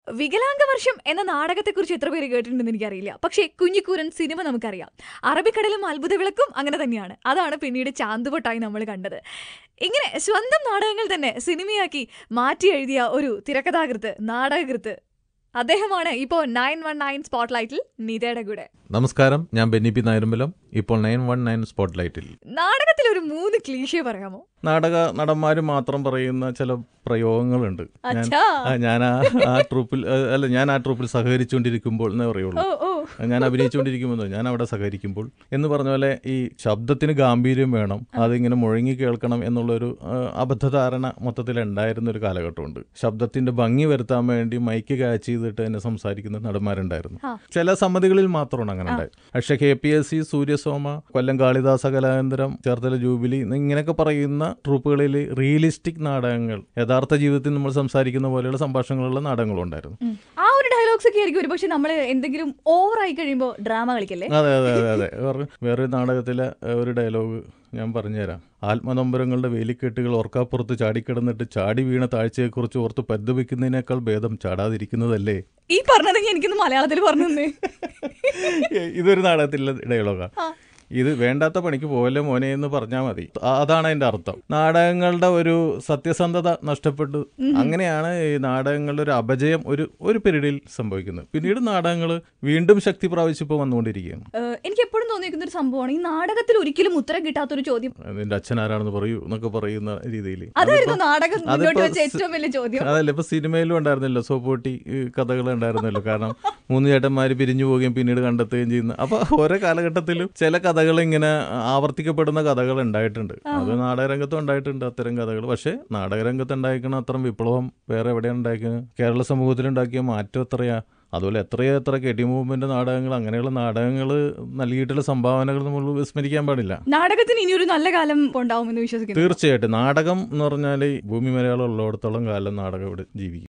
വികലാംഗ വർഷം എന്ന നാടകത്തെക്കുറിച്ച് എത്ര പേര് കേട്ടിട്ടുണ്ടെന്ന് എനിക്കറിയില്ല. പക്ഷേ കുഞ്ഞിക്കൂരൻ സിനിമ നമുക്കറിയാം. അറബിക്കടലും അത്ഭുത വിളക്കും അങ്ങനെ തന്നെയാണ്. അതാണ് പിന്നീട് ചാന്തുപൊട്ടായി നമ്മൾ കണ്ടത്. ഇങ്ങനെ സ്വന്തം നാടകങ്ങൾ തന്നെ സിനിമയാക്കി മാറ്റി എഴുതിയ ഒരു തിരക്കഥാകൃത്ത്, നാടകകൃത്ത്, അദ്ദേഹമാണ് ഇപ്പോൾ 919 സ്പോട്ട്ലൈറ്റിൽ നിതയുടെ കൂടെ. നമസ്കാരം, ഞാൻ ബെന്നി പി നായരുമ്പലം. ഇപ്പോൾ 919 സ്പോട്ട്ലൈറ്റിൽ നാടകത്തിൽ ഒരു 3 ക്ലീഷേ പറയാമോ? നാടക നടന്മാര് മാത്രം പറയുന്ന ചില പ്രയോഗങ്ങളുണ്ട്. ഞാൻ ആ ട്രൂപ്പിൽ സഹകരിച്ചുകൊണ്ടിരിക്കുമ്പോൾ എന്നേ പറയുള്ളൂ. ഞാൻ അഭിനയിച്ചുകൊണ്ടിരിക്കുമ്പോൾ, ഞാൻ അവിടെ സഹകരിക്കുമ്പോൾ എന്ന് പറഞ്ഞ പോലെ ഈ ശബ്ദത്തിന് ഗാംഭീര്യം വേണം, അതിങ്ങനെ മുഴങ്ങി കേൾക്കണം എന്നുള്ളൊരു അബദ്ധധാരണ മൊത്തത്തിൽ ഉണ്ടായിരുന്ന ഒരു കാലഘട്ടമുണ്ട്. ശബ്ദത്തിന്റെ ഭംഗി വരുത്താൻ വേണ്ടി മൈക്ക് ക്യാച്ച് ചെയ്തിട്ട് തന്നെ സംസാരിക്കുന്ന നടന്മാരുണ്ടായിരുന്നു. ചില സമിതികളിൽ മാത്രമാണ് അങ്ങനെ ഉണ്ടായത്. പക്ഷേ KPSC, സൂര്യസോമ, കൊല്ലം കാളിദാസ കലാകേന്ദ്രം, ചേർത്തല ജൂബിലി ഇങ്ങനെയൊക്കെ പറയുന്ന ട്രൂപ്പുകളിൽ റിയലിസ്റ്റിക് നാടകങ്ങൾ, യഥാർത്ഥ ജീവിതത്തിൽ നമ്മൾ സംസാരിക്കുന്ന പോലെയുള്ള സംഭാഷണങ്ങളുള്ള നാടകങ്ങളുണ്ടായിരുന്നു. ആ ഒരു ഡയലോഗ്സ് ഒക്കെ ആയിരിക്കും ഒരുപക്ഷെ നമ്മൾ എന്തെങ്കിലും ഓവറായി കഴിയുമ്പോൾ ഡ്രാമ കളിക്കല്ലേ? അതെ. വേറൊരു നാടകത്തിലെ ഒരു ഡയലോഗ് ഞാൻ പറഞ്ഞുതരാം. ആത്മനൊമ്പരങ്ങളുടെ വേലിക്കെട്ടുകൾ ഓർക്കാപ്പുറത്ത് ചാടിക്കിടന്നിട്ട് ചാടി വീണ താഴ്ചയെക്കുറിച്ച് ഓർത്ത് പരിതപിക്കുന്നതിനേക്കാൾ ഭേദം ചാടാതിരിക്കുന്നതല്ലേ. ഈ പറഞ്ഞതെങ്കിൽ എനിക്കൊന്ന് മലയാളത്തിൽ പറഞ്ഞു തന്നെ. ഇതൊരു നാടകത്തിലുള്ള ഡയലോഗാണ്. ഇത് വേണ്ടാത്ത പണിക്ക് പോവല്ലേ മോനെ എന്ന് പറഞ്ഞാൽ മതി. അതാണ് അതിന്റെ അർത്ഥം. നാടകങ്ങളുടെ ഒരു സത്യസന്ധത നഷ്ടപ്പെട്ടു. അങ്ങനെയാണ് ഈ നാടകങ്ങളുടെ ഒരു അപജയം ഒരു പീരീഡിൽ സംഭവിക്കുന്നത്. പിന്നീട് നാടകങ്ങൾ വീണ്ടും ശക്തി പ്രാപിച്ചിപ്പോൾ വന്നുകൊണ്ടിരിക്കുകയാണ്. എനിക്ക് എപ്പോഴും തോന്നിയിരിക്കുന്ന ഒരു സംഭവമാണ് ഈ നാടകത്തിൽ ഒരിക്കലും ഉത്തരം കിട്ടാത്തൊരു ചോദ്യം. നിന്റെ അച്ഛൻ ആരാണെന്ന് പറയൂ എന്നൊക്കെ പറയുന്ന രീതിയിൽ. അതല്ല, ഇപ്പൊ സിനിമയിലും ഉണ്ടായിരുന്നല്ലോ, സോപ്പോട്ടി കഥകൾ ഉണ്ടായിരുന്നല്ലോ. കാരണം 3 ചേട്ടന്മാര് പിരിഞ്ഞു പോവുകയും പിന്നീട് കണ്ടെത്തുകയും ചെയ്യുന്ന. അപ്പൊ ഓരോ കാലഘട്ടത്തിലും ചില കഥകൾ ഇങ്ങനെ ആവർത്തിക്കപ്പെടുന്ന കഥകൾ ഉണ്ടായിട്ടുണ്ട്. അത് നാടകരംഗത്തും ഉണ്ടായിട്ടുണ്ട് അത്തരം കഥകൾ. പക്ഷെ നാടകരംഗത്ത് ഉണ്ടായിരിക്കുന്ന അത്തരം വിപ്ലവം വേറെ എവിടെയാണ് ഉണ്ടാക്കുന്നത്? കേരള സമൂഹത്തിൽ ഉണ്ടാക്കിയ മാറ്റം എത്രയാ. അതുപോലെ എത്രയെത്ര KT മൂവ്മെന്റ് നാടകങ്ങൾ, അങ്ങനെയുള്ള നാടകങ്ങൾ നൽകിയിട്ടുള്ള സംഭാവനകൾ നമ്മൾ വിസ്മരിക്കാൻ പാടില്ല. നാടകത്തിന് ഇനിയൊരു നല്ല കാലം ഉണ്ടാവുമെന്ന് വിശ്വസിക്കുന്നു. തീർച്ചയായിട്ടും. നാടകം എന്ന് പറഞ്ഞാൽ ഭൂമി മലയാളം ഉള്ളിടത്തോളം കാലം നാടകം ഇവിടെ ജീവിക്കും.